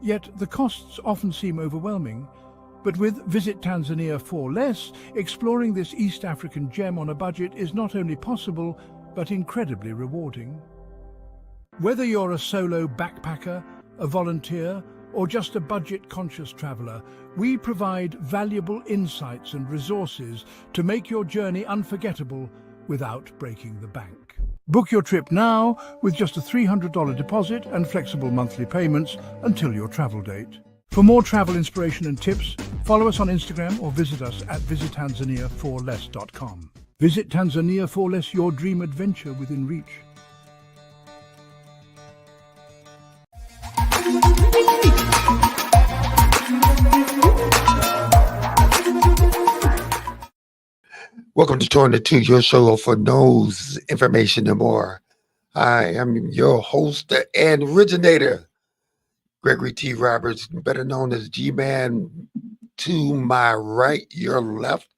Yet the costs often seem overwhelming. But with Visit Tanzania for Less, exploring this East African gem on a budget is not only possible, but incredibly rewarding. Whether you're a solo backpacker, a volunteer, or just a budget-conscious traveler, we provide valuable insights and resources to make your journey unforgettable without breaking the bank. Book your trip now with just a $300 deposit and flexible monthly payments until your travel date. For more travel inspiration and tips, follow us on Instagram or visit us at visittanzaniaforless.com. Visit Tanzania for Less, your dream adventure within reach. Welcome to Join the Two, your show for news, information, and more. I am your host and originator, Gregory T. Roberts, better known as G-Man. To my right, your left,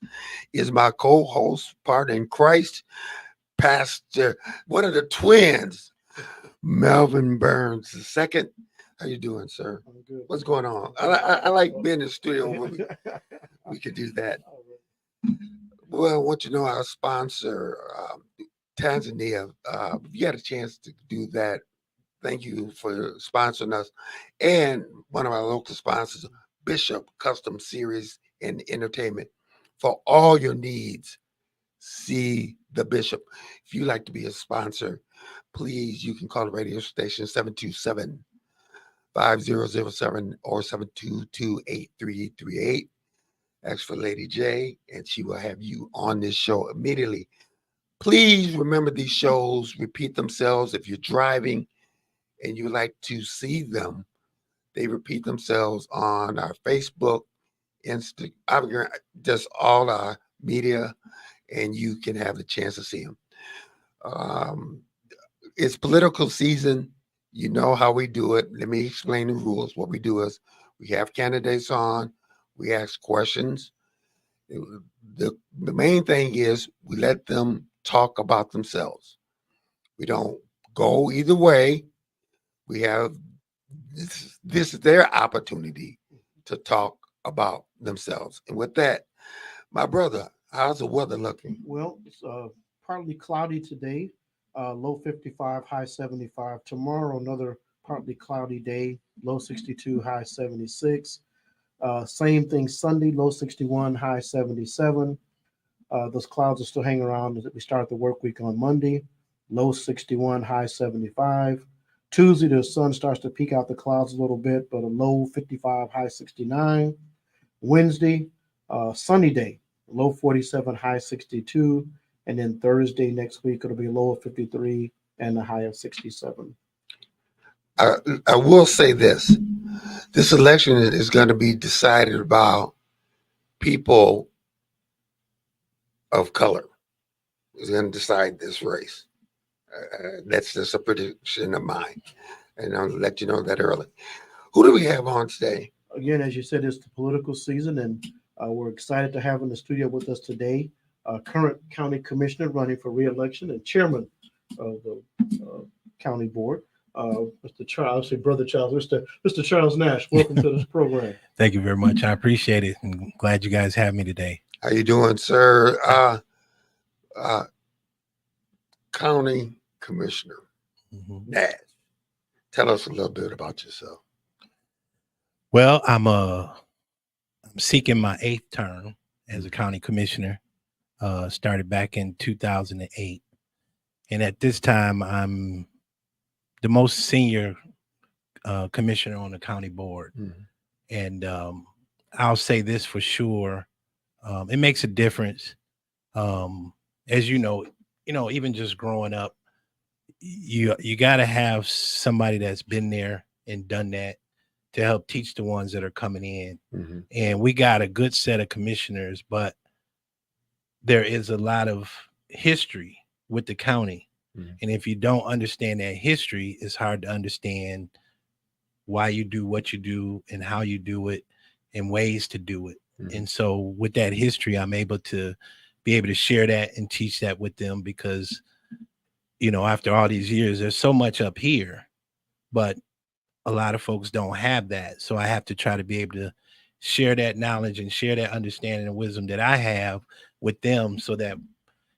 is my co-host, partner in Christ, Pastor, one of the twins, Melvin Burn II. How you doing, sir? I'm good. What's going on? I like being in the studio where we can do that. Well, I want you to know our sponsor, Tanzania. If you had a chance to do that, thank you for sponsoring us. And one of our local sponsors, Bishop Custom Series and Entertainment. For all your needs, see the Bishop. If you'd like to be a sponsor, please, you can call the radio station 727-5007 or 722-8338. Ask for Lady J, and she will have you on this show immediately. Please remember these shows repeat themselves. If you're driving and you like to see them, they repeat themselves on our Facebook, Instagram, just all our media, and you can have the chance to see them. It's political season. You know how we do it. Let me explain the rules. What we do is we have candidates on. We ask questions. The main thing is we let them talk about themselves. We don't go either way. We have this is their opportunity to talk about themselves. And with that, my brother, how's the weather looking? Well, it's partly cloudy today, low 55, high 75. Tomorrow, another partly cloudy day, low 62, high 76. Same thing Sunday, low 61, high 77. Those clouds are still hanging around as we start the work week on Monday, low 61, high 75. Tuesday, the sun starts to peek out the clouds a little bit, but a low 55, high 69. Wednesday, sunny day, low 47, high 62. And then Thursday next week, it'll be a low of 53 and a high of 67. I will say this. This election is going to be decided about people of color. Is going to decide this race. That's just a prediction of mine. And I'll let you know that early. Who do we have on today? Again, as you said, it's the political season, and we're excited to have in the studio with us today current county commissioner running for re-election and chairman of the county board, Mr. Charles, Brother Charles, Mr. Charles Nash. Welcome to this program. Thank you very much. I appreciate it. I'm glad you guys have me today. How you doing, sir? County Commissioner Nash. Tell us a little bit about yourself. Well, I'm seeking my 8th term as a county commissioner. Started back in 2008, and at this time, I'm the most senior commissioner on the county board. And I'll say this for sure: it makes a difference. As you know, even just growing up, you got to have somebody that's been there and done that to help teach the ones that are coming in. And we got a good set of commissioners, but there is a lot of history with the county. And if you don't understand that history, it's hard to understand why you do what you do and how you do it and ways to do it. And so with that history, I'm able to share that and teach that with them because, after all these years, there's so much up here, but a lot of folks don't have that. So I have to try to be able to share that knowledge and share that understanding and wisdom that I have with them, so that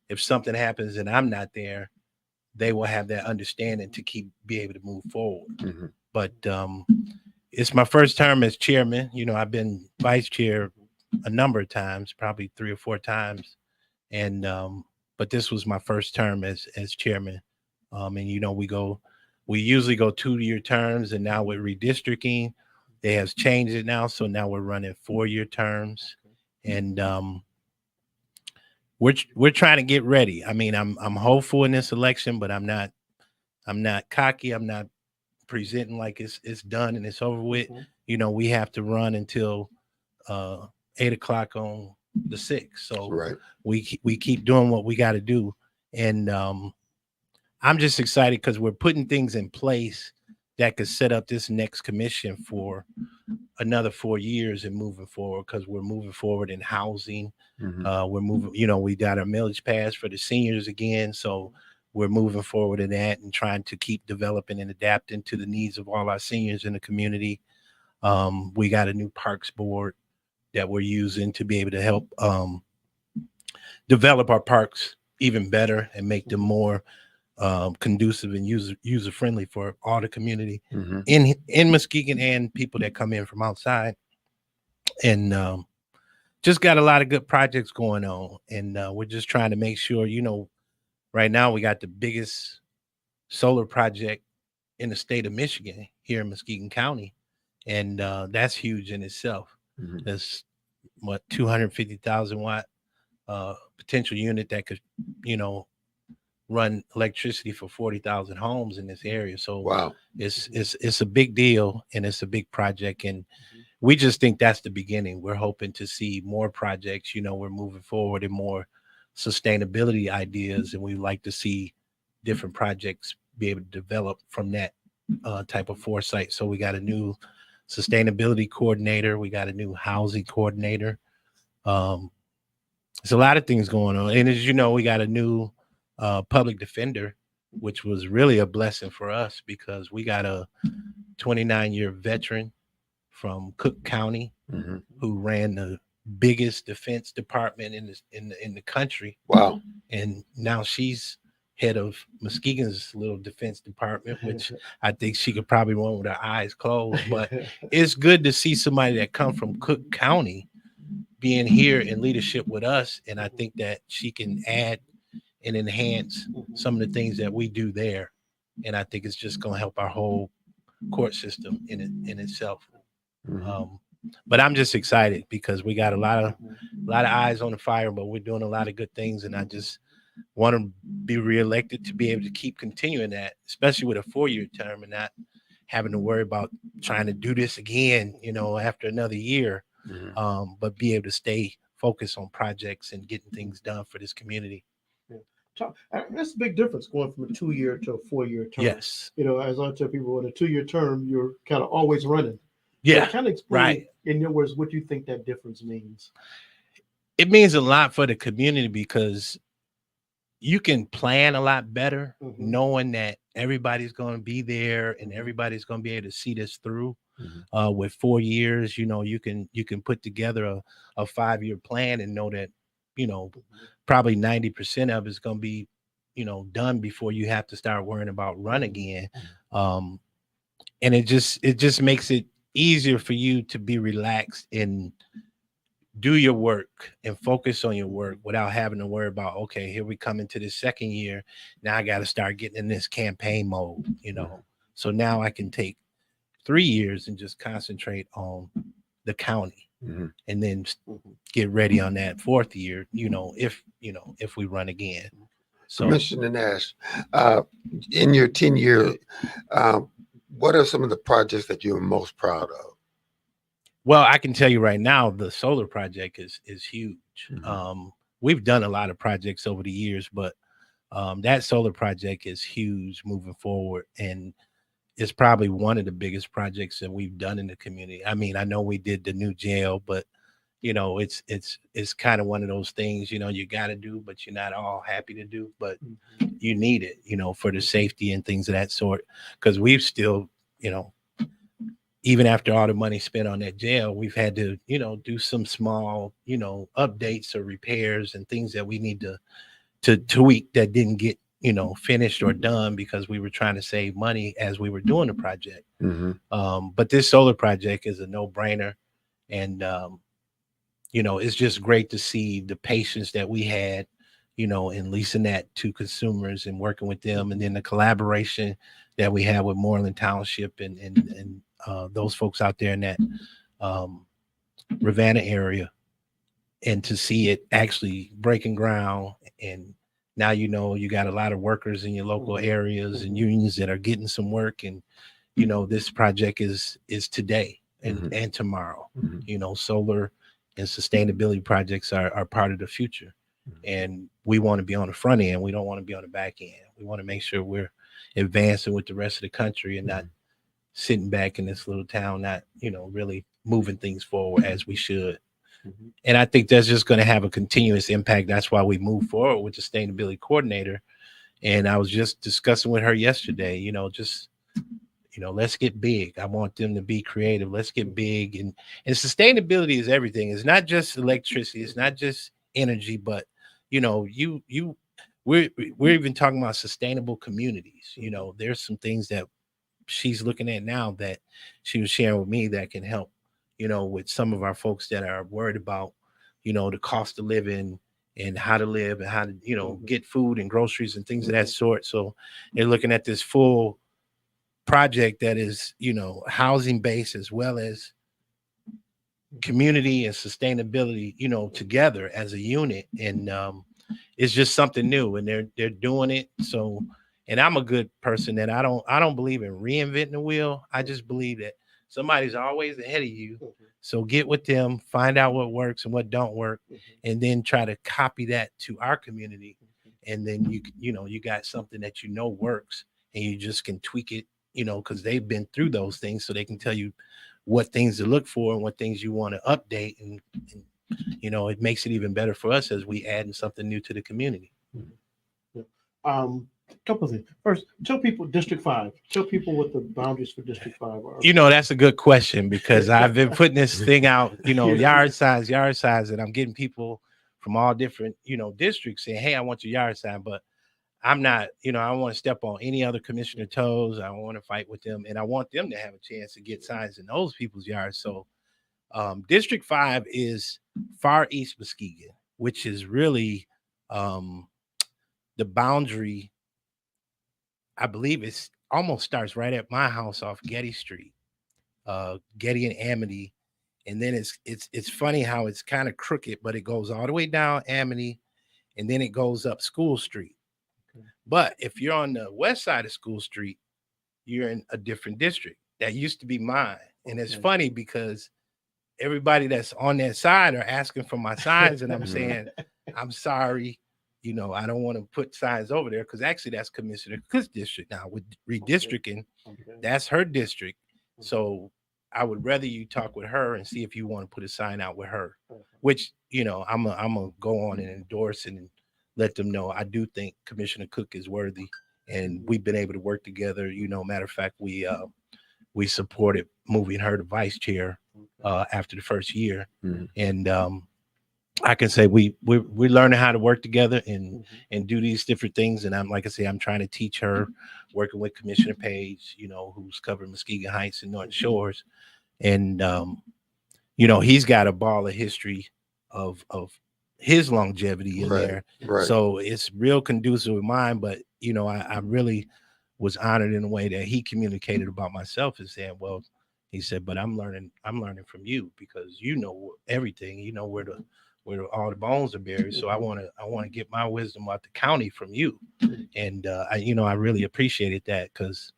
if something happens and I'm not there, they will have that understanding to be able to move forward. Mm-hmm. But it's my first term as chairman. You know, I've been vice chair a number of times, probably 3 or 4 times. And but this was my first term as chairman. And you know, we usually go 2-year terms, and now with redistricting, they has changed it now. So now we're running 4-year terms. And we're trying to get ready. I mean, I'm hopeful in this election, but I'm not cocky. I'm not presenting like it's done and it's over with. Mhm. You know, we have to run until 8 o'clock on the 6th. So Right. we keep doing what we got to do. And I'm just excited because we're putting things in place that could set up this next commission for another 4 years and moving forward, because we're moving forward in housing. Mm-hmm. We're moving, you know, we got our millage pass for the seniors again. So we're moving forward in that and trying to keep developing and adapting to the needs of all our seniors in the community. We got a new parks board that we're using to be able to help develop our parks even better and make them more conducive and user friendly for all the community Mm-hmm. in Muskegon and people that come in from outside. And just got a lot of good projects going on, and we're just trying to make sure, you know, right now we got the biggest solar project in the state of Michigan here in Muskegon County, and that's huge in itself. Mm-hmm. That's what 250,000 watt potential unit that could, you know, run electricity for 40,000 homes in this area. So Wow. it's a big deal, and it's a big project, and we just think that's the beginning. We're hoping to see more projects. You know, we're moving forward in more sustainability ideas, and we like to see different projects be able to develop from that type of foresight. So we got a new sustainability coordinator. We got a new housing coordinator. There's a lot of things going on. And as you know, we got a new public defender, which was really a blessing for us because we got a 29-year veteran from Cook County Mm-hmm. who ran the biggest defense department in the country. Wow. And now she's head of Muskegon's little defense department, which I think she could probably run with her eyes closed. But it's good to see somebody that come from Cook County being here in leadership with us. And I think that she can add and enhance some of the things that we do there. And I think it's just going to help our whole court system in itself. Mm-hmm. But I'm just excited because we got a lot of eyes on the fire, but we're doing a lot of good things. And I just want to be reelected to be able to keep continuing that, especially with a 4-year term and not having to worry about trying to do this again, you know, after another year. Mm-hmm. But be able to stay focused on projects and getting things done for this community. That's a big difference going from a 2-year to a 4-year term. Yes. You know, as I tell people, in a 2-year term, you're kind of always running. Yeah. So kind of explain, right. in your words, what you think that difference means. It means a lot for the community because you can plan a lot better, knowing that everybody's going to be there and everybody's going to be able to see this through. With 4 years, you know, you can put together a 5-year plan and know that, you know, probably 90% of it's going to be, you know, done before you have to start worrying about run again. And it just makes it easier for you to be relaxed and do your work and focus on your work without having to worry about, okay, here we come into this second year. Now I got to start getting in this campaign mode, you know. So now I can take 3 years and just concentrate on the county and then get ready on that 4th year, you know, if we run again. So Commissioner Nash, in your 10-year, what are some of the projects that you're most proud of? Well, I can tell you right now, the solar project is huge. We've done a lot of projects over the years, but that solar project is huge moving forward. And it's probably one of the biggest projects that we've done in the community. I mean, I know we did the new jail, but you know, it's kind of one of those things, you know, you got to do, but you're not all happy to do, but you need it, you know, for the safety and things of that sort. Because we've still, you know, even after all the money spent on that jail, we've had to, do some small, updates or repairs and things that we need to tweak that didn't get, finished or done because we were trying to save money as we were doing the project. But this solar project is a no-brainer. And, it's just great to see the patience that we had, in leasing that to consumers and working with them. And then the collaboration that we have with Moreland Township and those folks out there in that Ravenna area. And to see it actually breaking ground, and now you got a lot of workers in your local areas and unions that are getting some work, and this project is today and tomorrow. Solar and sustainability projects are part of the future, and we want to be on the front end. We don't want to be on the back end. We want to make sure we're advancing with the rest of the country and not sitting back in this little town, not really moving things forward as we should. And I think that's just going to have a continuous impact. That's why we move forward with the sustainability coordinator. And I was just discussing with her yesterday, let's get big. I want them to be creative. Let's get big. And sustainability is everything. It's not just electricity. It's not just energy, but, we're even talking about sustainable communities. There's some things that she's looking at now that she was sharing with me that can help, with some of our folks that are worried about, the cost of living and how to live and how to, get food and groceries and things of that sort. So they're looking at this full project that is, housing based as well as community and sustainability, together as a unit. And it's just something new, and they're doing it. So, and I'm a good person that I don't believe in reinventing the wheel. I just believe that somebody's always ahead of you. So get with them, find out what works and what don't work, and then try to copy that to our community. And then you got something that works, and you just can tweak it, because they've been through those things, so they can tell you what things to look for and what things you want to update. And it makes it even better for us as we add something new to the community. Couple of things. First, tell people District 5. Tell people what the boundaries for District 5 are. That's a good question, because I've been putting this thing out, yard signs, and I'm getting people from all different, districts saying, hey, I want your yard sign. But I'm not, I don't want to step on any other commissioner toes. I don't want to fight with them. And I want them to have a chance to get signs in those people's yards. So District 5 is Far East Muskegon, which is really the boundary. I believe it's almost starts right at my house off Getty Street, Getty and Amity. And then it's funny how it's kind of crooked, but it goes all the way down Amity, and then it goes up School Street. Okay. But if you're on the west side of School Street, you're in a different district. That used to be mine. And it's funny because everybody that's on that side are asking for my signs, and I'm saying, I'm sorry. I don't want to put signs over there, because actually that's Commissioner Cook's district now. With redistricting, that's her district. So I would rather you talk with her and see if you want to put a sign out with her, which, I'm gonna go on and endorse and let them know I do think Commissioner Cook is worthy, and we've been able to work together. Matter of fact, we supported moving her to vice chair after the first year, and I can say we're learning how to work together and do these different things. And I'm trying to teach her, working with Commissioner Page, who's covering Muskegon Heights and Norton Shores. And, he's got a ball of history of his longevity in there. Right. So it's real conducive with mine. But, I really was honored in a way that he communicated about myself and saying, well, he said, but I'm learning from you, because everything, where all the bones are buried. So I want to get my wisdom out the county from you. And I really appreciated that, because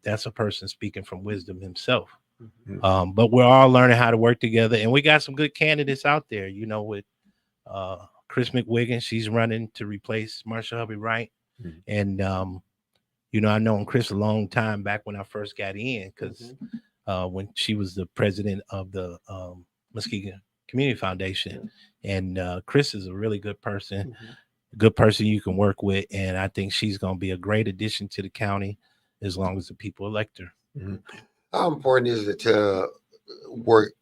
that's a person speaking from wisdom himself. But we're all learning how to work together, and we got some good candidates out there, with Chris McWiggin. She's running to replace Marsha Hubby Wright. And I've known Chris a long time, back when I first got in, because when she was the president of the Muskegon Community Foundation. And Chris is a really good person, you can work with. And I think she's going to be a great addition to the county, as long as the people elect her. How important is it to work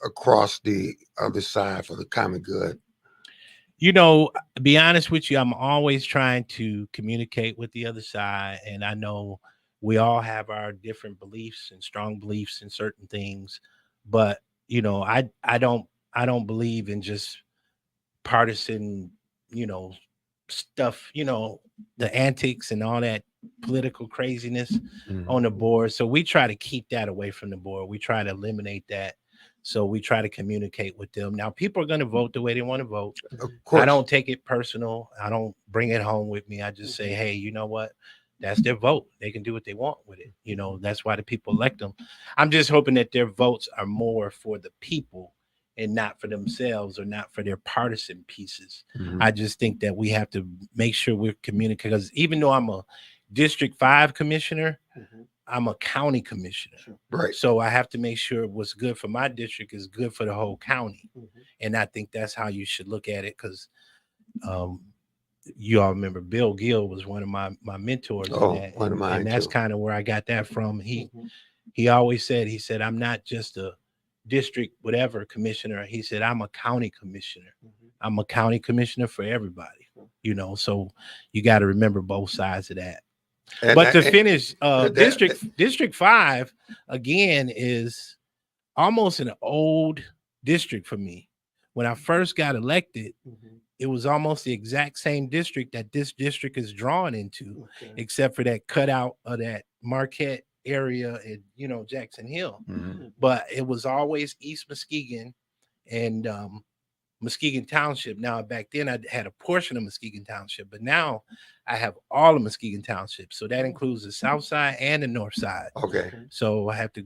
across the other side for the common good? You know, to be honest with you, I'm always trying to communicate with the other side. And I know we all have our different beliefs and strong beliefs in certain things. But, you know, I don't believe in just partisan, you know, stuff, you know, the antics and all that political craziness on the board. So we try to keep that away from the board. We try to eliminate that. So we try to communicate with them. Now, people are going to vote the way they want to vote. Of I course. don't take it personal. I don't bring it home with me. I just say, hey, you know what? That's their vote. They can do what they want with it. You know, that's why the people elect them. I'm just hoping that their votes are more for the people and not for themselves or not for their partisan pieces. Mhm. I just think that we have to make sure we're communicating, because even though I'm a District 5 commissioner, I'm a county commissioner. Right. So I have to make sure what's good for my district is good for the whole county. And I think that's how you should look at it, because you all remember Bill Gill was one of my mentors Oh, in that. one of mine And that's too. kind of where I got that from. He always said, he said, I'm not just a district whatever commissioner. He said, I'm a county commissioner. I'm a county commissioner for everybody, you know. So you got to remember both sides of that. And But to and finish, that- District 5 again is almost an old district for me. When I first got elected, it was almost the exact same district that this district is drawn into, except for that cutout of that Marquette area and, you know, Jackson Hill. Mhm. But it was always East Muskegon and Muskegon Township. Now, back then I had a portion of Muskegon Township, but now I have all of Muskegon Township. So that includes the south side and the north side. Okay. So I have to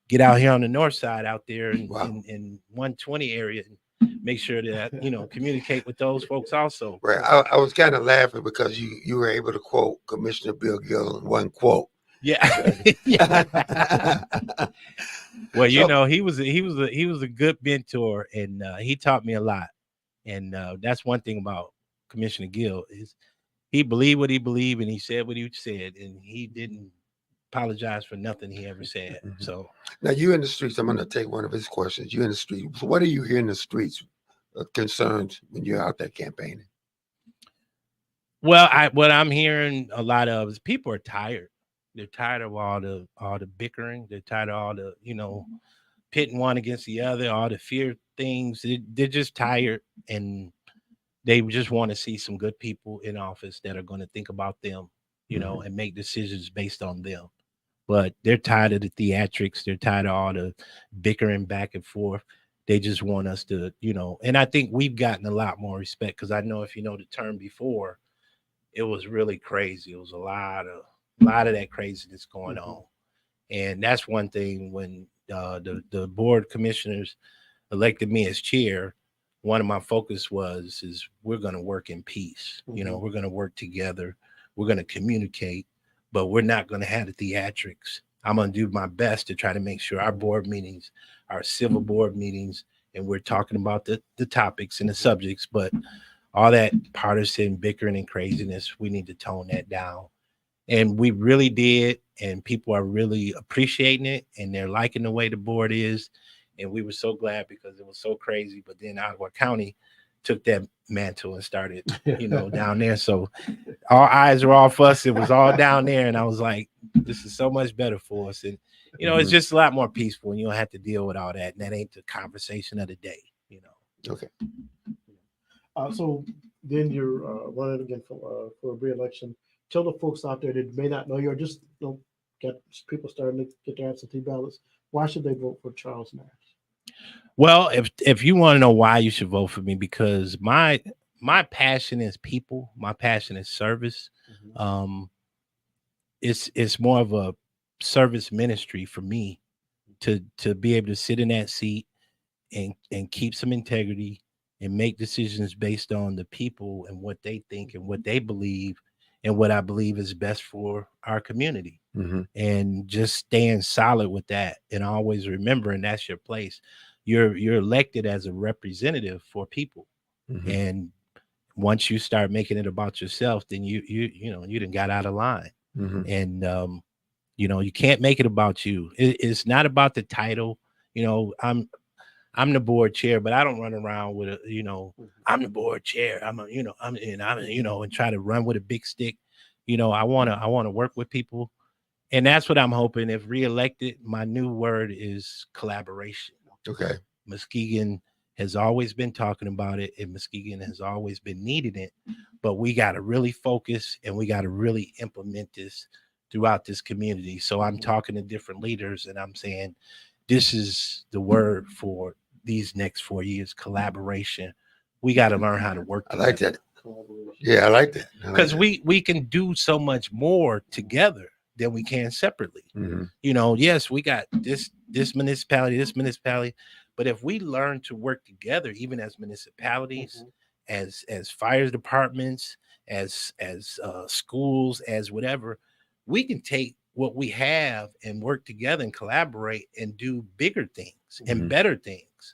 get out here on the north side out there Wow. in 120 area and make sure that, you know, communicate with those folks also. Right. I was kind of laughing because you were able to quote Commissioner Bill Gill in one quote. Yeah. Yeah. Well, you So- know, he was a good mentor, and he taught me a lot. And that's one thing about Commissioner Gill is he believed what he believed and he said what he said, and he didn't apologize for nothing he ever said. Mhm. So Now you in the streets. I'm going to take one of his questions. You in the streets. So what do you hear in the streets concerns when you're out there campaigning? well, what I'm hearing a lot of is people are tired. They're tired of all the bickering. They're tired of all the, you know, pitting one against the other, all the fear things. They're just tired, and they just want to see some good people in office that are going to think about them, you know, and make decisions based on them. But they're tired of the theatrics. They're tired of all the bickering back and forth. They just want us to, you know, and I think we've gotten a lot more respect, because I know if you know the term before, it was really crazy. It was a lot of that craziness going on. And that's one thing when the board commissioners elected me as chair, one of my focus is we're going to work in peace. You know, we're going to work together. We're going to communicate, but we're not going to have the theatrics. I'm going to do my best to try to make sure our board meetings, our civil board meetings, and we're talking about the topics and the subjects, but all that partisan bickering and craziness, we need to tone that down. And we really did, and people are really appreciating it, and they're liking the way the board is. And we were so glad because it was so crazy. But then Ottawa County took that mantle and started, you know, down there. So our eyes were off us. It was all down there, and I was like, this is so much better for us. And you know, it's just a lot more peaceful, and you don't have to deal with all that. And that ain't the conversation of the day, you know. Okay. So then you're running again for a re-election. Tell the folks out there that may not know you, or just, you know, get people starting to get their absentee ballots. Why should they vote for Charles Nash? Well, if you want to know why you should vote for me, because my passion is people, my passion is service. It's more of a service ministry for me to be able to sit in that seat and keep some integrity and make decisions based on the people and what they think and what they believe and what I believe is best for our community. And just staying solid with that and always remembering that's your place. You're elected as a representative for people. And once you start making it about yourself, then you know, you done got out of line. And You know, you can't make it about you. It's not about the title. You know, I'm the board chair, but I don't run around with a, you know, I'm the board chair. And try to run with a big stick. You know, I wanna work with people. And that's what I'm hoping. If reelected, my new word is collaboration. Okay. Muskegon has always been talking about it, and Muskegon has always been needing it. But we got to really focus, and we got to really implement this throughout this community. So I'm talking to different leaders, and I'm saying this is the word for these next 4 years: collaboration. We got to learn how to work I together. like that. Yeah, I like that. Because we can do so much more together than we can separately. Mm-hmm. You know, yes, we got this municipality, but if we learn to work together, even as municipalities, as fire departments, as schools, as whatever, we can take what we have and work together and collaborate and do bigger things and better things,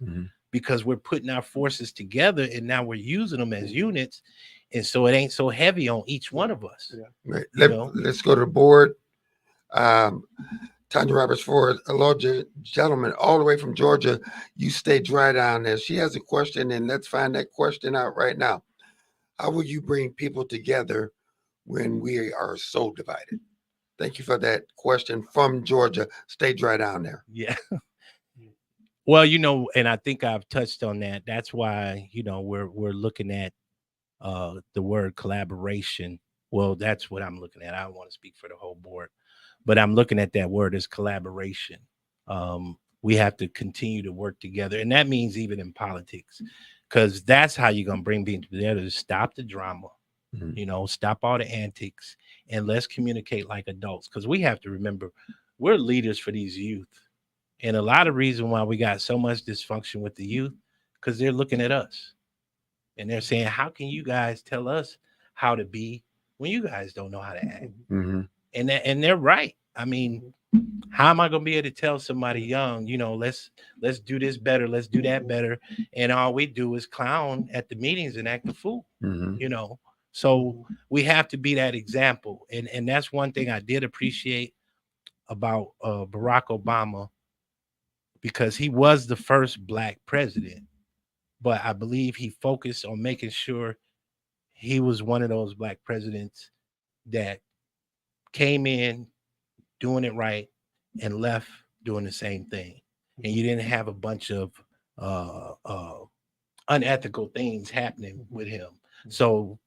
because we're putting our forces together, and now we're using them as units, and so it ain't so heavy on each one of us. Right. Let's go to the board. Tanya Roberts Ford, a law gentleman all the way from Georgia. You stay dry down there. She has a question, and let's find that question out right now. How will you bring people together when we are so divided? Thank you for that question from Georgia. Stay dry down there. Yeah. Well, you know, and I think I've touched on that. That's why, you know, we're looking at the word collaboration. Well, that's what I'm looking at. I don't want to speak for the whole board, but I'm looking at that word as collaboration. We have to continue to work together, and that means even in politics, because that's how you're gonna bring people together. To stop the drama, you know, stop all the antics, and let's communicate like adults. Because we have to remember, we're leaders for these youth, and a lot of reason why we got so much dysfunction with the youth, because they're looking at us and they're saying, "How can you guys tell us how to be when you guys don't know how to act?" And they're right. I mean, how am I going to be able to tell somebody young, you know, let's do this better, let's do that better, and all we do is clown at the meetings and act a fool, you know? So we have to be that example, and that's one thing I did appreciate about Barack Obama, because he was the first Black president, but I believe he focused on making sure he was one of those Black presidents that came in doing it right and left doing the same thing. And you didn't have a bunch of unethical things happening with him. So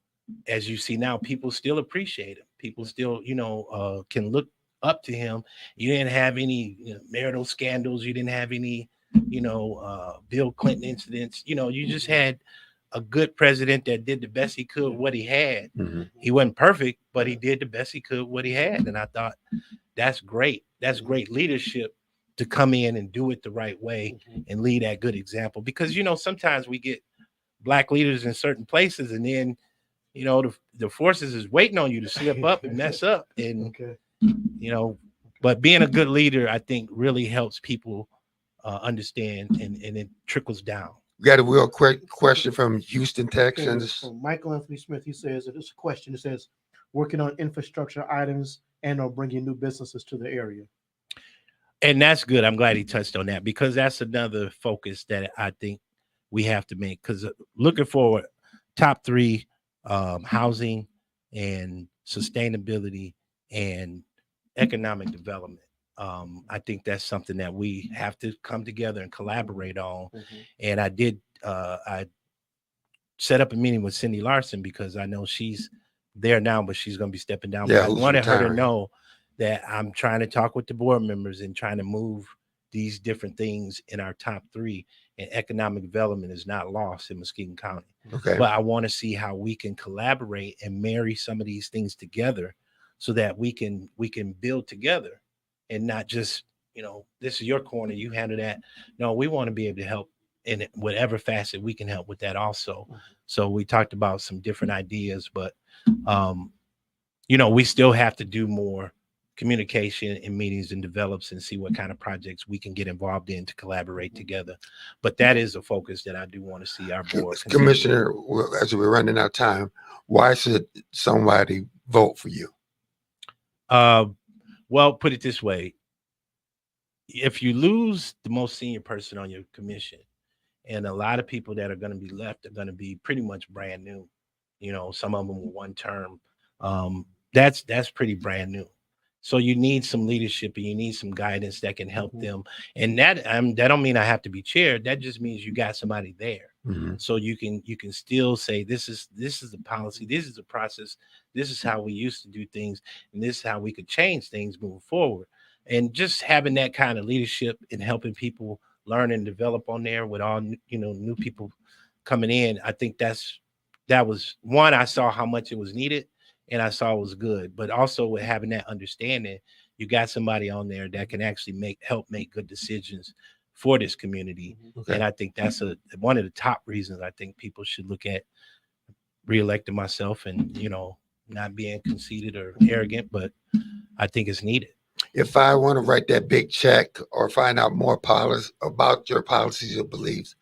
as you see now, people still appreciate him. People still, you know, can look up to him. You didn't have any, you know, marital scandals. You didn't have any, you know, Bill Clinton incidents. You know, you just had a good president that did the best he could with what he had. He wasn't perfect, but he did the best he could with what he had. And I thought, that's great. That's great leadership, to come in and do it the right way and lead that good example. Because, you know, sometimes we get Black leaders in certain places, and then, you know, the forces is waiting on you to slip up and mess up. And, you know, but being a good leader, I think, really helps people understand, and it trickles down. We got a real quick question from Houston, Texas. So Michael Anthony Smith, he says, it's a question. It says, working on infrastructure items and or bringing new businesses to the area. And that's good. I'm glad he touched on that, because that's another focus that I think we have to make. Because looking forward, top three, housing and sustainability and economic development. I think that's something that we have to come together and collaborate on. And I set up a meeting with Cindy Larson, because I know she's there now, but she's going to be stepping down. Yeah, but I wanted her to know that I'm trying to talk with the board members and trying to move these different things in our top three. And economic development is not lost in Muskegon County. But I want to see how we can collaborate and marry some of these things together, so that we can build together, and not just, you know, this is your corner, you handle that. No, we want to be able to help in whatever facet we can help with that also. So we talked about some different ideas, but you know, we still have to do more communication in meetings and develops, and see what kind of projects we can get involved in to collaborate together. But that is a focus that I do want to see our board. Commissioner, as we're running out of time, why should somebody vote for you? Well, put it this way. If you lose the most senior person on your commission, and a lot of people that are going to be left are going to be pretty much brand new, some of them were one term. Um, that's pretty brand new. So you need some leadership and you need some guidance that can help them. And that don't mean I have to be chaired. That just means you got somebody there. So you can still say this is the policy, this is the process, this is how we used to do things, and this is how we could change things moving forward. And just having that kind of leadership and helping people learn and develop on there with all new people coming in, I think that was one. I saw how much it was needed, and I saw it was good. But also with having that understanding, you got somebody on there that can actually help make good decisions for this community. Okay. And I think that's one of the top reasons I think people should look at reelecting myself, and not being conceited or arrogant, but I think it's needed. If I want to write that big check or find out more about your policies or beliefs,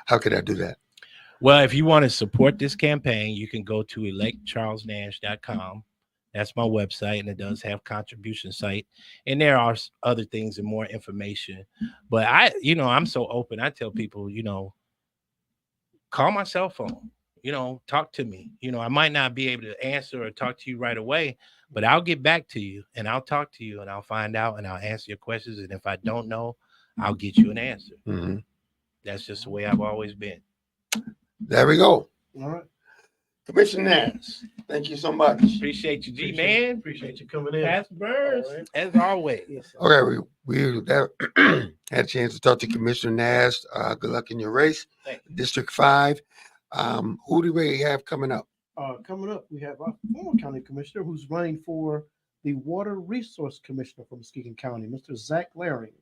how could I do that? Well, if you want to support this campaign, you can go to electcharlesnash.com. That's my website, and it does have contribution site, and there are other things and more information. But I'm so open. I tell people, call my cell phone, talk to me. I might not be able to answer or talk to you right away, but I'll get back to you and I'll talk to you and I'll find out and I'll answer your questions. And if I don't know, I'll get you an answer. That's just the way I've always been. There we go. All right. Commissioner Nash, thank you so much. Appreciate you, G, man. Appreciate you coming in. Pastor Burns, All right. as always. Yes, sir. Okay, we had a chance to talk to Commissioner Nash. Good luck in your race. Thank you. District 5. Who do we have coming up? Coming up, we have our former county commissioner who's running for the Water Resource Commissioner from Muskegon County, Mr. Zach Lahring.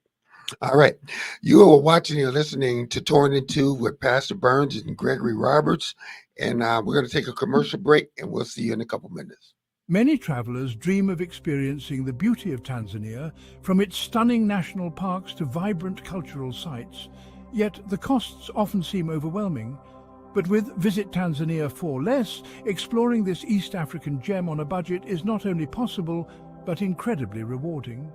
All right. You are watching and listening to Torn in Two with Pastor Burns and Gregory Roberts. And we're going to take a commercial break, and we'll see you in a couple minutes. Many travelers dream of experiencing the beauty of Tanzania, from its stunning national parks to vibrant cultural sites. Yet the costs often seem overwhelming. But with Visit Tanzania for Less, exploring this East African gem on a budget is not only possible, but incredibly rewarding.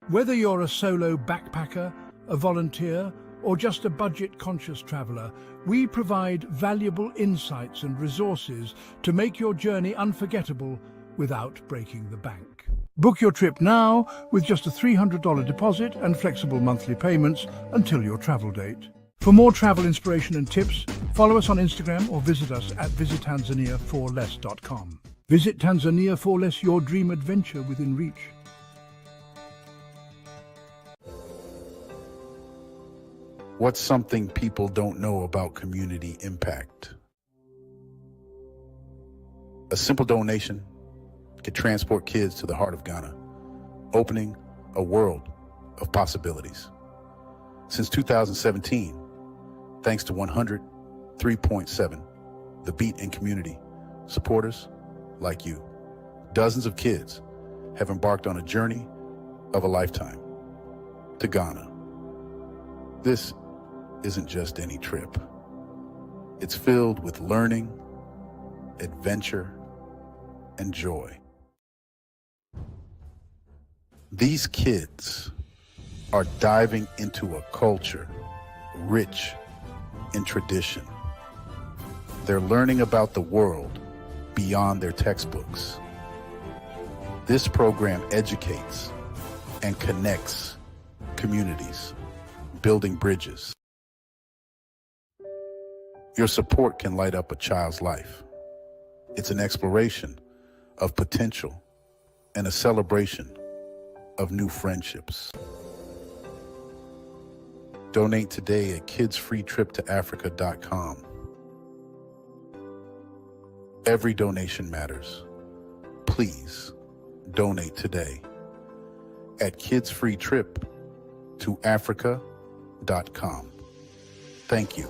Whether you're a solo backpacker, a volunteer, or just a budget-conscious traveler, we provide valuable insights and resources to make your journey unforgettable without breaking the bank. Book your trip now with just a $300 deposit and flexible monthly payments until your travel date. For more travel inspiration and tips, follow us on Instagram or visit us at visittanzaniaforless.com. Visit Tanzania for Less, your dream adventure within reach. What's something people don't know about community impact? A simple donation could transport kids to the heart of Ghana, opening a world of possibilities. Since 2017, thanks to 103.7, The Beat and community supporters like you, dozens of kids have embarked on a journey of a lifetime to Ghana. This isn't just any trip. It's filled with learning, adventure, and joy. These kids are diving into a culture rich in tradition. They're learning about the world beyond their textbooks. This program educates and connects communities, building bridges. Your support can light up a child's life. It's an exploration of potential and a celebration of new friendships. Donate today at kidsfreetriptoafrica.com. Every donation matters. Please donate today at kidsfreetriptoafrica.com. Thank you.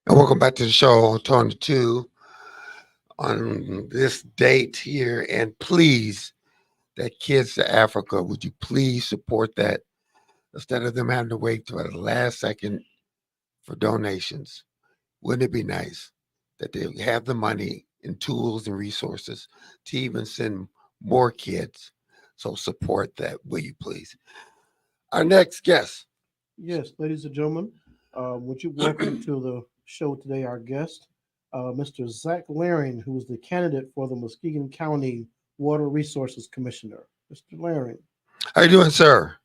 And welcome back to the show on Torn in Two on this date here. And please, that Kids to Africa, would you please support that instead of them having to wait till the last second for donations? Wouldn't it be nice? that they have the money and tools and resources to even send more kids. So support that, will you please? Our next guest. Yes, ladies and gentlemen, would you welcome to the show today our guest, Mr. Zach Lahring, who is the candidate for the Muskegon County Water Resources Commissioner. Mr. Lahring. How you doing, sir?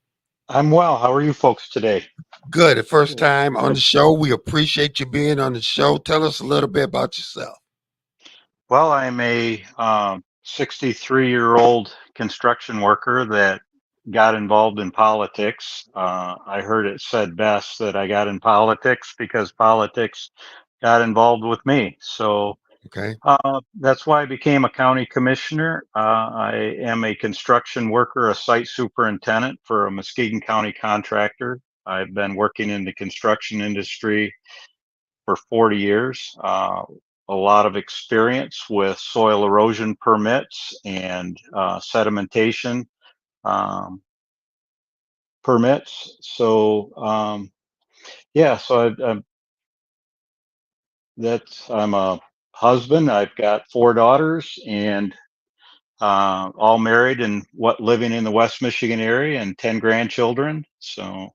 I'm well. How are you folks today? Good. The first Good. time on the show. We appreciate you being on the show. Tell us a little bit about yourself. Well, I'm a 63-year-old construction worker that got involved in politics. I heard it said best that I got in politics because politics got involved with me. So Okay. that's why I became a county commissioner. I am a construction worker, a site superintendent for a Muskegon County contractor. I've been working in the construction industry for 40 years. A lot of experience with soil erosion permits and sedimentation permits. So yeah, so I'm a husband. I've got 4 daughters and all married and living in the West Michigan area and 10 grandchildren. So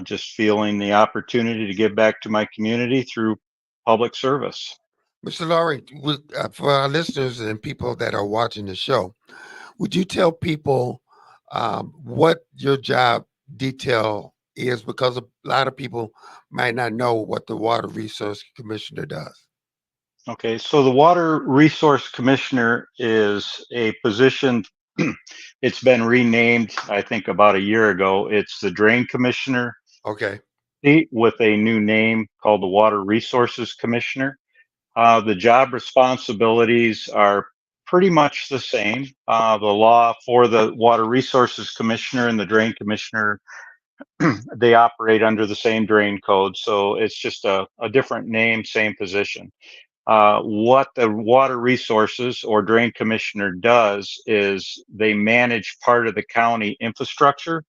just feeling the opportunity to give back to my community through public service. Mr. Lahring, for our listeners and people that are watching the show, would you tell people what your job detail is? Because a lot of people might not know what the Water Resource Commissioner does. Okay, so the Water Resource Commissioner is a position, it's been renamed, I think, about a year ago. It's the Drain Commissioner Okay. with a new name called the Water Resources Commissioner. The job responsibilities are pretty much the same. The law for the Water Resources Commissioner and the Drain Commissioner, they operate under the same drain code. So it's just a different name, same position. What the Water Resources or Drain Commissioner does is they manage part of the county infrastructure.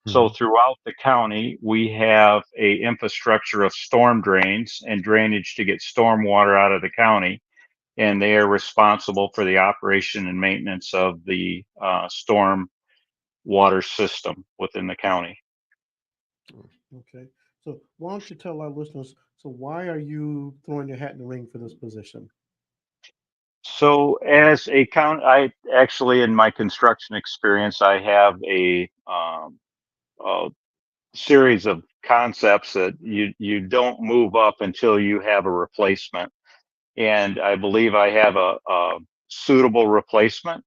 So throughout the county, we have a infrastructure of storm drains and drainage to get storm water out of the county, and they are responsible for the operation and maintenance of the storm water system within the county. Okay. So why don't you tell our listeners, so why are you throwing your hat in the ring for this position? So as a I actually, in my construction experience, I have a series of concepts that you don't move up until you have a replacement. And I believe I have a suitable replacement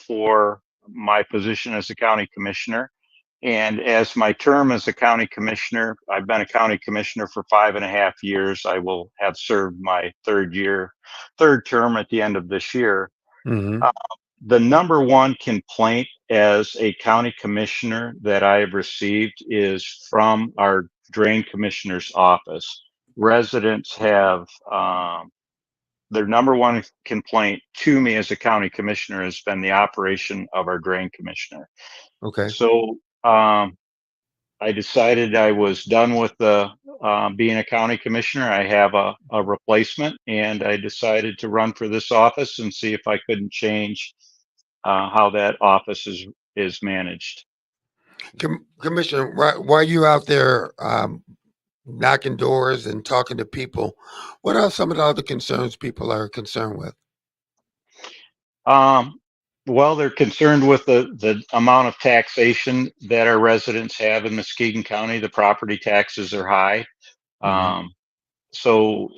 for my position as a county commissioner. And as my term as a county commissioner, I've been a county commissioner for 5.5 years. I will have served my third term at the end of this year. Mm-hmm. The number one complaint as a county commissioner that I have received is from our drain commissioner's office. Residents have their number one complaint to me as a county commissioner has been the operation of our drain commissioner. Okay. So I decided I was done with the being a county commissioner. I have a replacement, and I decided to run for this office and see if I couldn't change how that office is managed. Commissioner, while you out there knocking doors and talking to people, what are some of the other concerns people are concerned with? Well, they're concerned with the amount of taxation that our residents have in Muskegon County. The property taxes are high. So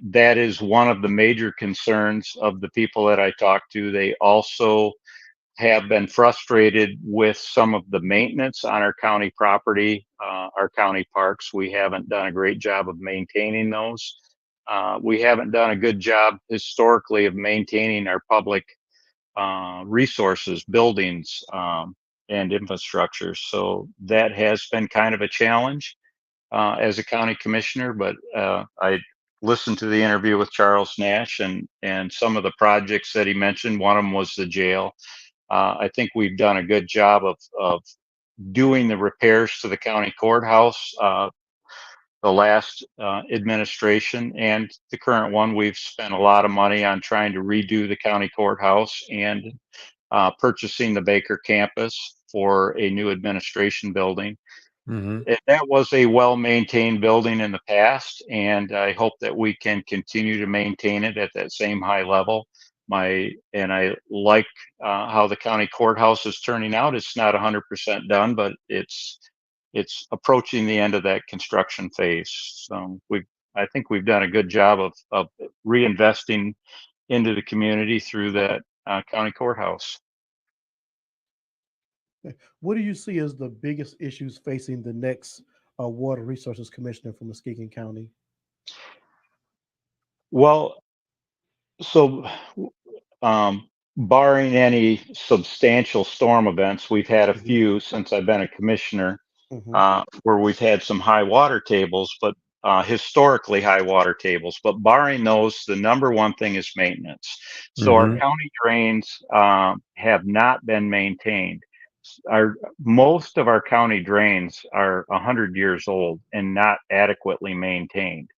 that is one of the major concerns of the people that I talk to. They also have been frustrated with some of the maintenance on our county property, our county parks. We haven't done a great job of maintaining those. We haven't done a good job historically of maintaining our public resources, buildings, and infrastructure. So that has been kind of a challenge as a county commissioner, but I listened to the interview with Charles Nash and some of the projects that he mentioned. One of them was the jail. I think we've done a good job of doing the repairs to the county courthouse. the last administration and the current one. We've spent a lot of money on trying to redo the county courthouse and purchasing the Baker campus for a new administration building. Mhm. That was a well-maintained building in the past, and I hope that we can continue to maintain it at that same high level. I like how the county courthouse is turning out. It's not 100% done, but it's approaching the end of that construction phase. So I think we've done a good job of reinvesting into the community through that county courthouse. What do you see as the biggest issues facing the next Water Resources Commissioner from Muskegon County? Well, so barring any substantial storm events, we've had a Mhm. few since I've been a commissioner Mhm. where we've had some high water tables, but historically high water tables. But barring those, the number one thing is maintenance. So our Mhm. county drains have not been maintained. Most of our county drains are 100 years old and not adequately maintained.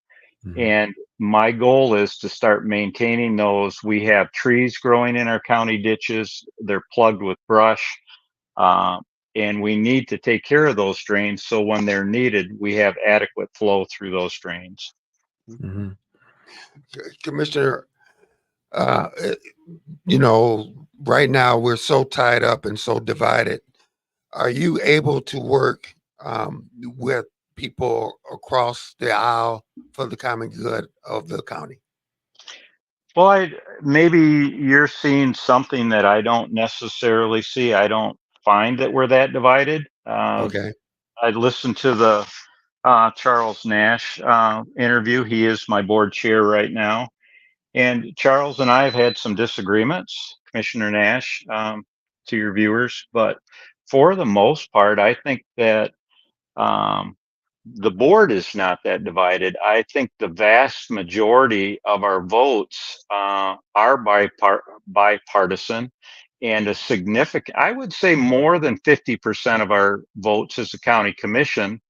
Mhm. And my goal is to start maintaining those. We have trees growing in our county ditches. They're plugged with brush. Uh, and we need to take care of those drains so when they're needed, we have adequate flow through those drains. Mhm. Commissioner, uh, eh, you know, right now we're so tied up and so divided. Are you able to work with people across the aisle for the common good of the county? Well, maybe you're seeing something that I don't necessarily see. I don't find that we're that divided. Okay. I listened to the Charles Nash interview. He is my board chair right now. And Charles and I have had some disagreements, Commissioner Nash, to your viewers, but for the most part, I think that um, the board is not that divided. I think the vast majority of our votes are bipartisan, and a significant, I would say more than 50% of our votes as a county commission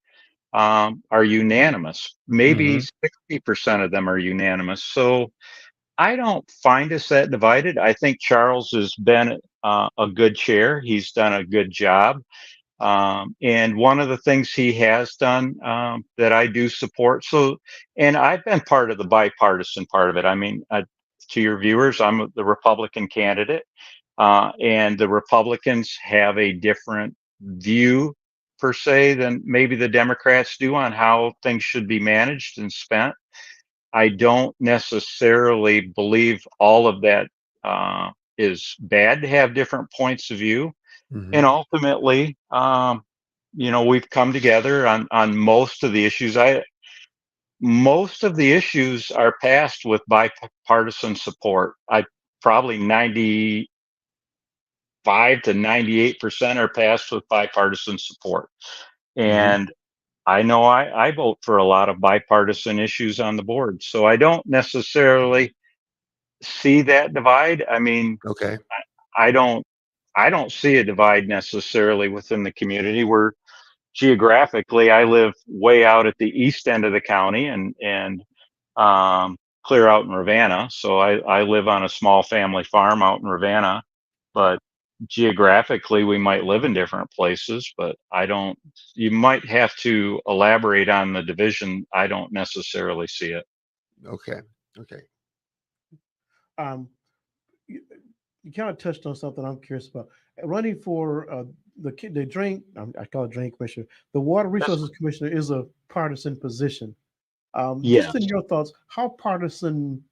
are unanimous. Maybe Mhm. 60% of them are unanimous. So I don't find us that divided. I think Charles has been a good chair. He's done a good job. And one of the things he has done that I do support. So, and I've been part of the bipartisan part of it. I mean, to your viewers, I'm the Republican candidate, and the Republicans have a different view per se than maybe the Democrats do on how things should be managed and spent. I don't necessarily believe all of that is bad to have different points of view. And Mhm. ultimately, we've come together on most of the issues. Most of the issues are passed with bipartisan support. I probably 95 to 98% are passed with bipartisan support. Mhm. And I know I vote for a lot of bipartisan issues on the board. So I don't necessarily see that divide. I mean, Okay. I don't I don't see a divide necessarily within the community. We're geographically, I live way out at the east end of the county and clear out in Ravenna. So I live on a small family farm out in Ravenna, but geographically we might live in different places, but I don't, you might have to elaborate on the division. I don't necessarily see it. Okay. Okay. Um, you, you kind of touched on something I'm curious about. Running for the drink, I call it drain commissioner. The Water Resources Commissioner is a partisan position. Yes. Just in your thoughts, how partisan?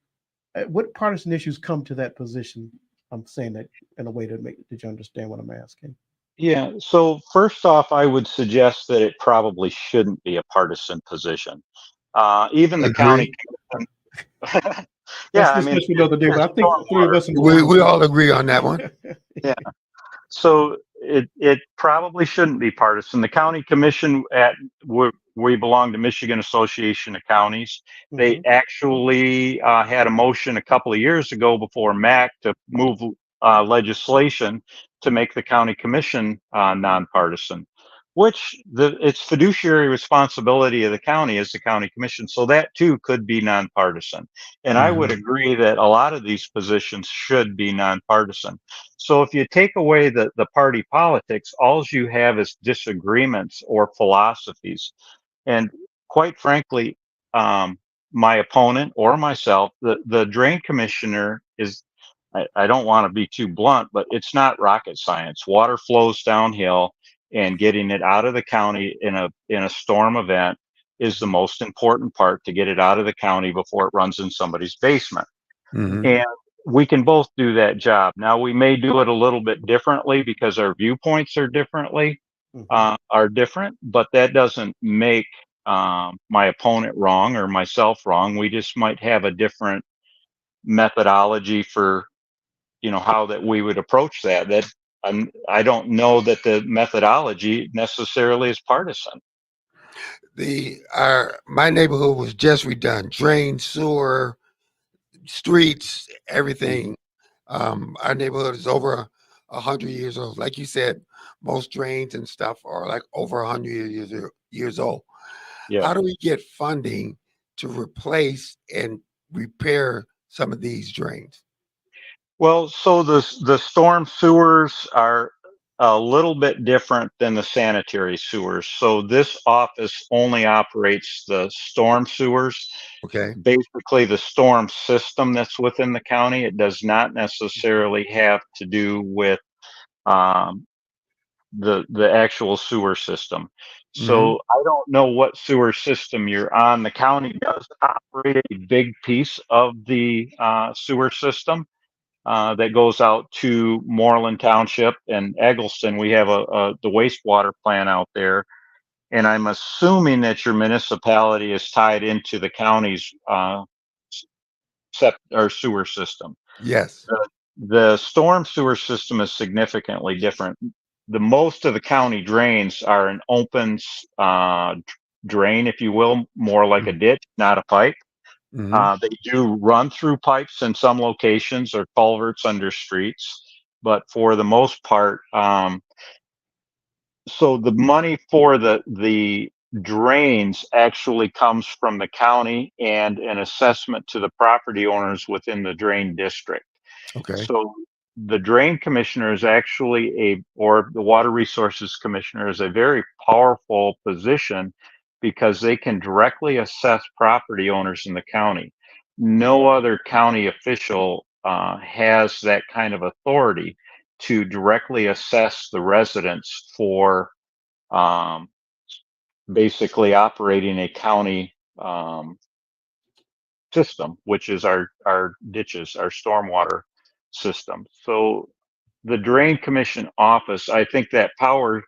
What partisan issues come to that position? I'm saying that in a way to make did you understand what I'm asking? Yeah. So first off, I would suggest that it probably shouldn't be a partisan position. Even the county. Agree. Let's Yeah, I mean, discuss another day, but I think the three of stormwater. us in the We room. we all agree on that one. Yeah. So it probably shouldn't be partisan. The county commission we belong to Michigan Association of Counties. They Mhm. actually had a motion a couple of years ago before MAC to move legislation to make the county commission nonpartisan. which it's fiduciary responsibility of the county as the county commission. So that too could be nonpartisan. And I would agree that a lot of these positions should be nonpartisan. So if you take away the party politics, all you have is disagreements or philosophies. And quite frankly, my opponent or myself, the drain commissioner is, I don't want to be too blunt, but it's not rocket science. Water flows downhill, and getting it out of the county in a storm event is the most important part, to get it out of the county before it runs in somebody's basement. Mm-hmm. And we can both do that job. Now, we may do it a little bit differently because our viewpoints are different, but that doesn't make my opponent wrong or myself wrong. We just might have a different methodology for, how that we would approach that. I don't know that the methodology necessarily is partisan. My neighborhood was just redone, drain, sewer, streets, everything. Our neighborhood is over 100 years old. Like you said, most drains and stuff are like over 100 years old. Yeah. How do we get funding to replace and repair some of these drains? Well, so the storm sewers are a little bit different than the sanitary sewers. So this office only operates the storm sewers, Okay. basically the storm system that's within the county. It does not necessarily have to do with um, the actual sewer system. So I don't know what sewer system you're on. The county does operate a big piece of the sewer system that goes out to Moreland Township and Eggleston. We have the wastewater plant out there, and I'm assuming that your municipality is tied into the county's or sewer system. Yes. The storm sewer system is significantly different. The most of the county drains are an open drain, if you will, more like a ditch, not a pipe. They do run through pipes in some locations or culverts under streets, but for the most part, so the money for the drains actually comes from the county and an assessment to the property owners within the drain district. Okay. So the drain commissioner is actually or the water resources commissioner is a very powerful position because they can directly assess property owners in the county. No other county official has that kind of authority to directly assess the residents for basically operating a county system, which is our ditches, our stormwater system. So the drain commission office, I think that power,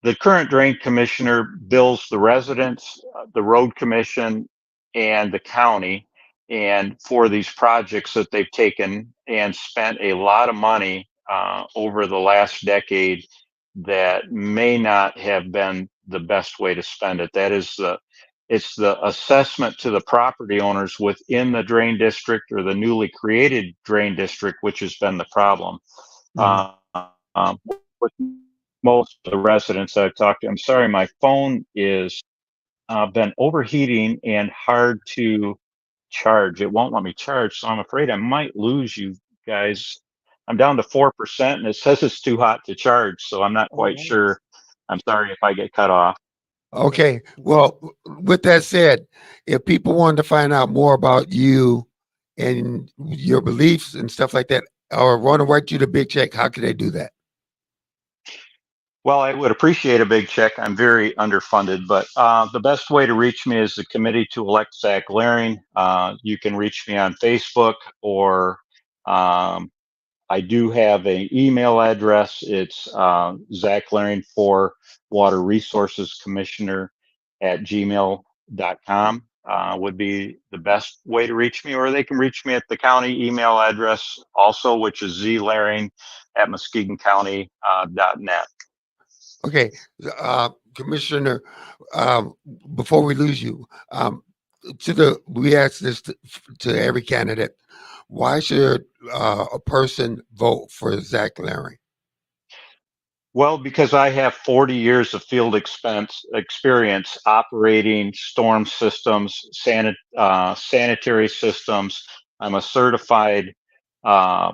the current drain commissioner bills the residents, the road commission, and the county, and for these projects that they've taken and spent a lot of money over the last decade that may not have been the best way to spend it. It's the assessment to the property owners within the drain district or the newly created drain district, which has been the problem. With most of the residents I've talked to, I'm sorry, my phone is been overheating and hard to charge. It won't let me charge, so I'm afraid I might lose you guys. I'm down to 4%, and it says it's too hot to charge, so I'm not quite sure. I'm sorry if I get cut off. Okay. Well, with that said, if people wanted to find out more about you and your beliefs and stuff like that, or want to write you the big check, how can they do that? Well, I would appreciate a big check. I'm very underfunded, but the best way to reach me is the committee to elect Zach Lahring. You can reach me on Facebook, or I do have an email address. It's Zach Lahring for Water Resources Commissioner at gmail.com would be the best way to reach me, or they can reach me at the county email address also, which is zlahring at muskegoncounty.net. Okay. Commissioner, before we lose you, we ask this to every candidate. Why should a person vote for Zach Lahring? Well, because I have 40 years of field experience operating storm systems, sanitary systems. I'm a certified uh,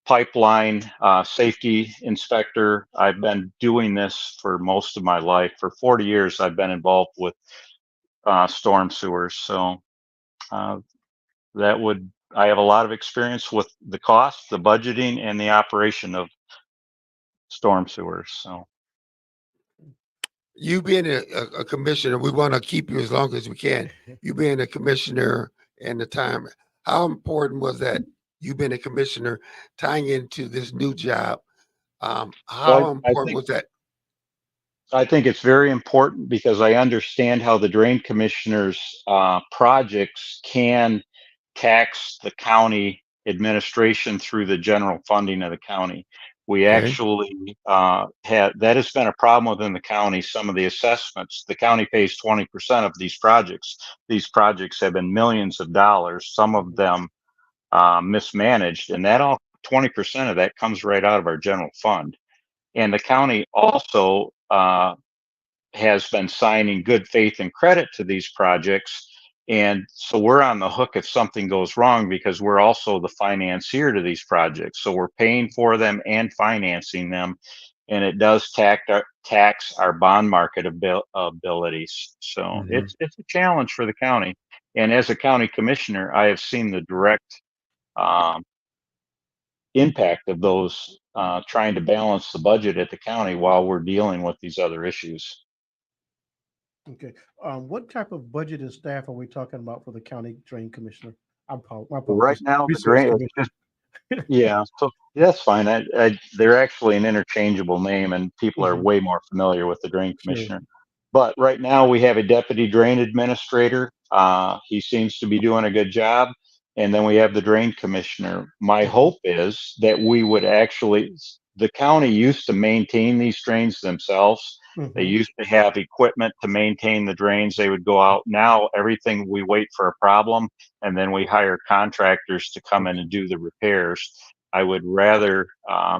pipeline safety inspector. I've been doing this for most of my life. For 40 years, I've been involved with storm sewers. So uh, I have a lot of experience with the cost, the budgeting, and the operation of storm sewers. So. You being a commissioner, we want to keep you as long as we can. You being a commissioner and the time, how important was that? You being a commissioner tying into this new job. How Well, important was that? I think it's very important because I understand how the drain commissioner's projects can tax the county administration through the general funding of the county. We Okay. actually had that has been a problem within the county. Some of the assessments, the county pays 20% of these projects. These projects have been millions of dollars, some of them mismanaged, and that all 20% of that comes right out of our general fund. And the county also has been signing good faith and credit to these projects. And so we're on the hook if something goes wrong because we're also the financier to these projects. So we're paying for them and financing them. And it does tax our bond market abilities. So Mhm. it's a challenge for the county. And as a county commissioner, I have seen the direct um, impact of those trying to balance the budget at the county while we're dealing with these other issues. Okay. What type of budget and staff are we talking about for the county drain commissioner? My Right apologies. now, the Resource drain, it's commissioner. just, yeah, so that's fine. They're actually an interchangeable name, and people are Mhm. way more familiar with the drain Sure. commissioner. But right now, we have a deputy drain administrator. He seems to be doing a good job. And then we have the drain commissioner. My Mhm. hope is that we would actually, the county used to maintain these drains themselves. They Mhm. used to have equipment to maintain the drains. They would go out. Now, everything we wait for a problem and then we hire contractors to come in Okay. and do the repairs. I would rather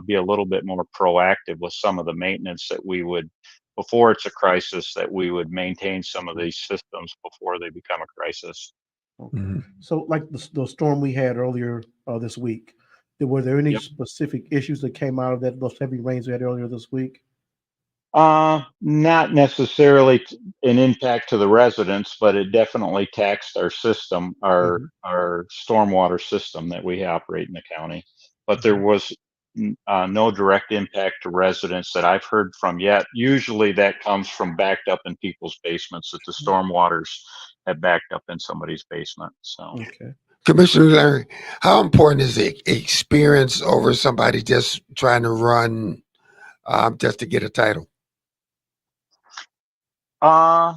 be a little bit more proactive with some of the maintenance that we would, before it's a crisis, that we would maintain some of these systems before they become a crisis. Okay. Mhm. So, like the storm we had earlier this week, were there any Yep. specific issues that came out of that? Those heavy rains we had earlier this week. Not necessarily an impact to the residents, but it definitely taxed our system, Mhm. our stormwater system that we operate in the county. But there Mhm. was no direct impact to residents that I've heard from yet. Usually that comes from backed up in people's basements, that the stormwaters have backed up in somebody's basement. So. Okay. Commissioner Larry, how important is the experience over somebody just trying to run just to get a title? Uh,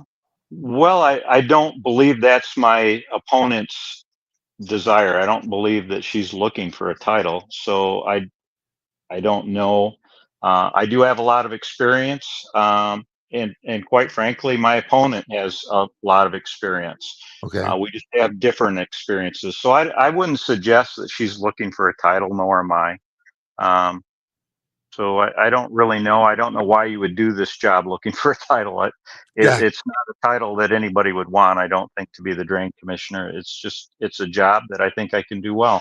well, I don't believe that's my opponent's desire. I don't believe that she's looking for a title. So I don't know. I do have a lot of experience, and quite frankly, my opponent has a lot of experience. Okay. We just have different experiences. So I wouldn't suggest that she's looking for a title, nor am I. Um, so I don't really know. I don't know why you would do this job looking for a title. Yeah. It's not a title that anybody would want, I don't think, to be the drain commissioner. It's a job that I think I can do well.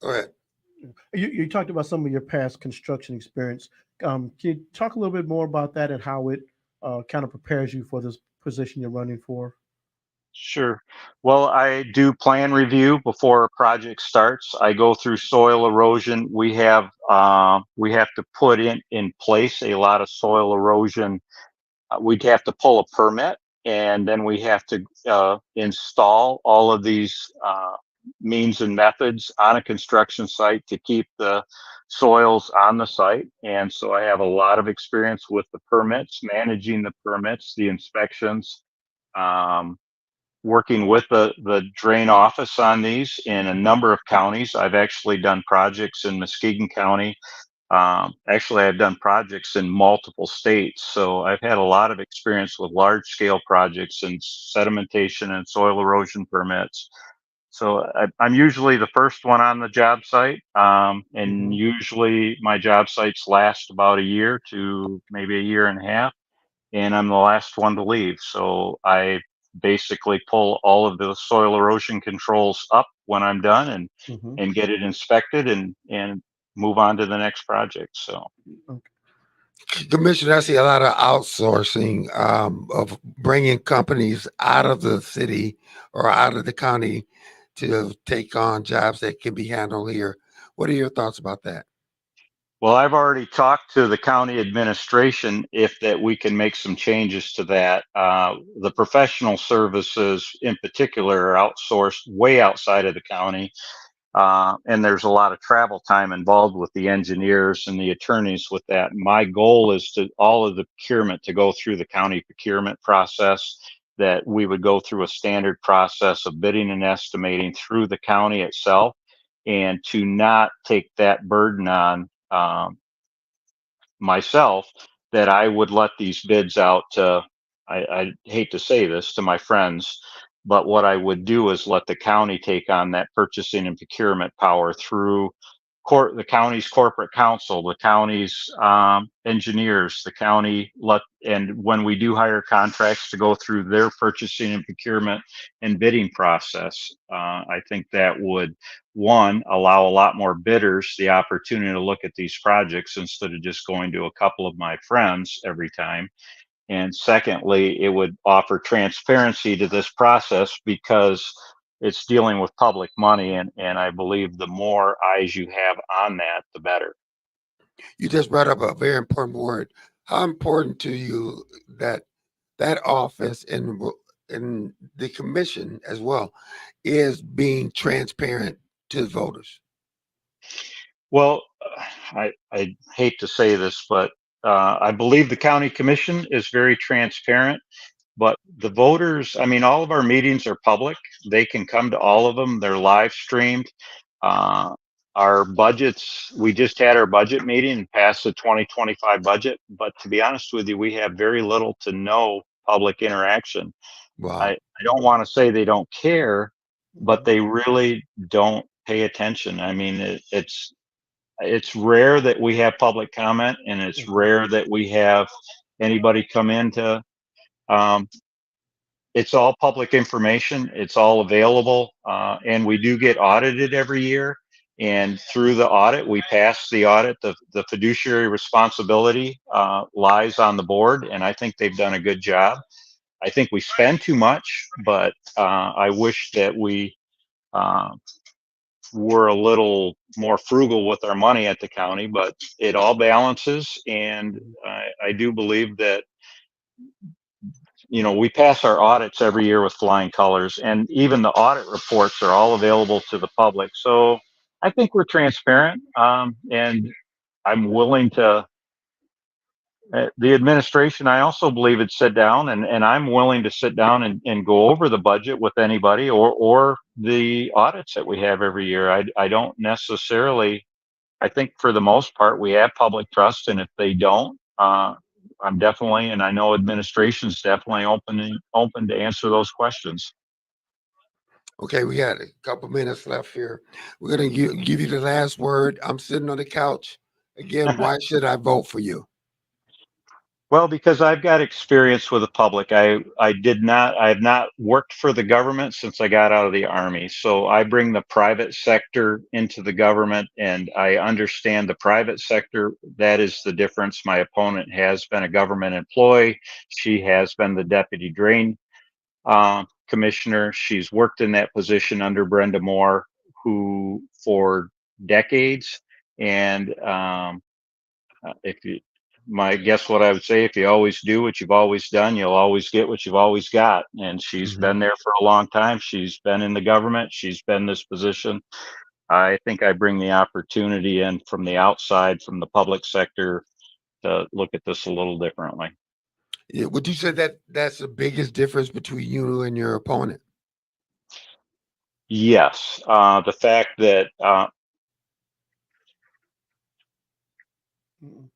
All right. You talked about some of your past construction experience. Can you talk a little bit more about that and how it kind of prepares you for this position you're running for? Sure. Well, I do plan review before a project starts. I go through soil erosion. We have to put in place a lot of soil erosion. We'd have to pull a permit, and then we have to install all of these means and methods on a construction site to keep the soils on the site. And so I have a lot of experience with the permits, managing the permits, the inspections. Um, Working with the drain office on these in a number of counties. I've actually done projects in Muskegon County. Actually, I've done projects in multiple states. So I've had a lot of experience with large scale projects and sedimentation and soil erosion permits. So I'm usually the first one on the job site, and Mhm. usually my job sites last about a year to maybe a year and a half, and I'm the last one to leave. So I basically pull all of the soil erosion controls up when I'm done Mhm. and get it inspected and move on to the next project. So. Commissioner, I see a lot of outsourcing of bringing companies out of the city or out of the county to take on jobs that can be handled here. What are your thoughts about that? Well, I've already talked to the county administration if that we can make some changes to that. The professional services in particular are outsourced way outside of the county. And there's a lot of travel time involved with the engineers and the attorneys with that. My goal is to all of the procurement to go through the county procurement process, that we would go through a standard process of bidding and estimating through the county itself, and to not take that burden on myself, that I would let these bids out to, I hate to say this to my friends, but what I would do is let the county take on that purchasing and procurement power through the county's corporate counsel, the county's engineers, the county and when we do hire contracts, to go through their purchasing and procurement and bidding process. I think that would, one, allow a lot more bidders the opportunity to look at these projects instead of just going to a couple of my friends every time. And secondly, it would offer transparency to this process because it's dealing with public money. And I believe the more eyes you have on that, the better. You just brought up a very important word. How important to you that that office and the commission as well is being transparent to the voters? Well, I hate to say this, but I believe the county commission is very transparent. But the voters, I mean, all of our meetings are public. They can come to all of them. They're live streamed. Uh, our budgets, we just had our budget meeting and passed the 2025 budget. But to be honest with you, we have very little to no public interaction. Wow. I don't want to say they don't care, but Mhm. they really don't pay attention. I mean, it's rare that we have public comment, and it's Mhm. rare that we have anybody come in to, um, it's all public information. It's all available. And we do get audited every year. And through the audit, we pass the audit. The fiduciary responsibility lies on the board. And I think they've done a good job. I think we spend too much, but I wish that we uh, were a little more frugal with our money at the county, but it all balances. And I do believe that, we pass our audits every year with flying colors, and even the audit reports are all available to the public. So I think we're transparent, and I'm willing to. The administration, I also believe, would sit down, and I'm willing to sit down and go over the budget with anybody, or the audits that we have every year. I don't necessarily. I think for the most part we have public trust, and if they don't, I'm definitely, and I know administration's definitely open to answer those questions. Okay, we got a couple minutes left here. We're going to give you the last word. I'm sitting on the couch. Again, why should I vote for you? Well, because I've got experience with the public. I have not worked for the government since I got out of the Army. So I bring the private sector into the government, and I understand the private sector. That is the difference. My opponent has been a government employee. She has been the deputy drain commissioner. She's worked in that position under Brenda Moore, who for decades. And if you, my guess, what I would say, if you always do what you've always done, you'll always get what you've always got. And she's Mhm. been there for a long time. She's been in the government. She's been in this position. I think I bring the opportunity in from the outside, from the public sector, to look at this a little differently. Yeah, would you say that that's the biggest difference between you and your opponent? Yes, the fact that Mhm.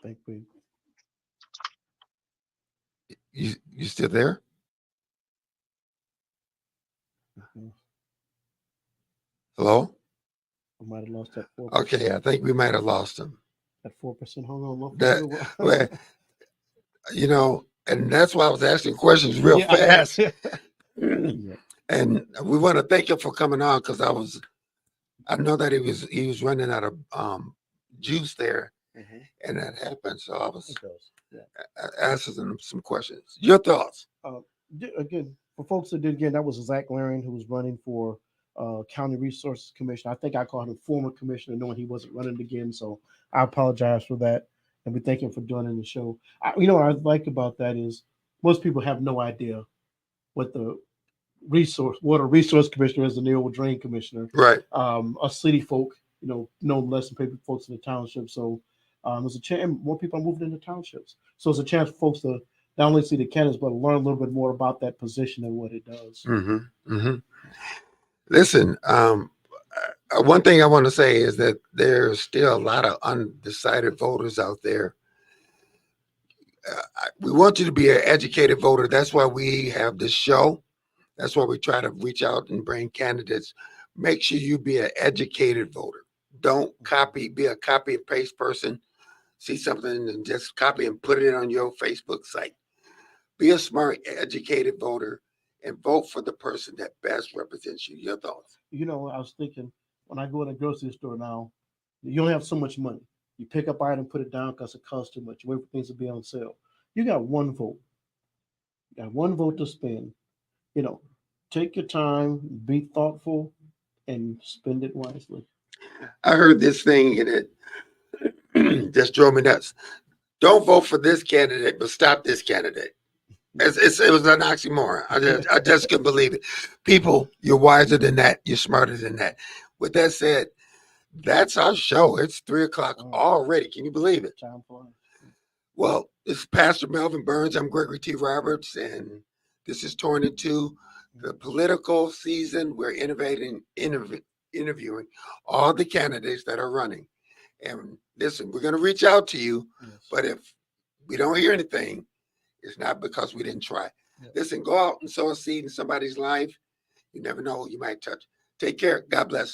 Think we. You still there? Hello? I might have lost that 4%. Okay, I think we might have lost him. That 4%. Hold on. Look, That, well, you know, and that's why I was asking questions real Yeah, I know. fast. Yeah. And we want to thank him for coming on because I know that he was running out of juice there, and that happened. So I was It does. Yeah. asking him some questions. Your thoughts? Again, for folks that did again, that was Zach Lahring who was running for County Resources Commission. I think I called him former commissioner, knowing he wasn't running again. So I apologize for that, and we thank him for joining the show. You know what I like about that is most people have no idea what the water resource commissioner is, the new drain commissioner. Right. Us city folk, know less than people folks in the township. So there's a chance more people are moving into townships. So it's a chance for folks to not only see the candidates, but learn a little bit more about that position and what it does. Listen, one thing I want to say is that there's still a lot of undecided voters out there. We want you to be an educated voter. That's why we have this show. That's why we try to reach out and bring candidates. Make sure you be an educated voter. Don't be a copy and paste person. See something and just copy and put it on your Facebook site. Be a smart, educated voter and vote for the person that best represents you. Your thoughts? I was thinking when I go in a grocery store now, you only have so much money. You pick up item, put it down because it costs too much. You wait for things to be on sale. You got one vote. You got one vote to spend. Take your time, be thoughtful, and spend it wisely. I heard this thing and it just drove me nuts. Don't vote for this candidate, but stop this candidate. It was an oxymoron. I just couldn't believe it. People, you're wiser than that. You're smarter than that. With that said, that's our show. It's 3:00 already. Can you believe it? Time flies. Well, this is Pastor Melvin Burns. I'm Gregory T. Roberts, and this is torn into the political season. We're interviewing all the candidates that are running. And listen, we're going to reach out to you, but if we don't hear anything, it's not because we didn't try. Listen, go out and sow a seed in somebody's life. You never know who you might touch. Take care. God bless.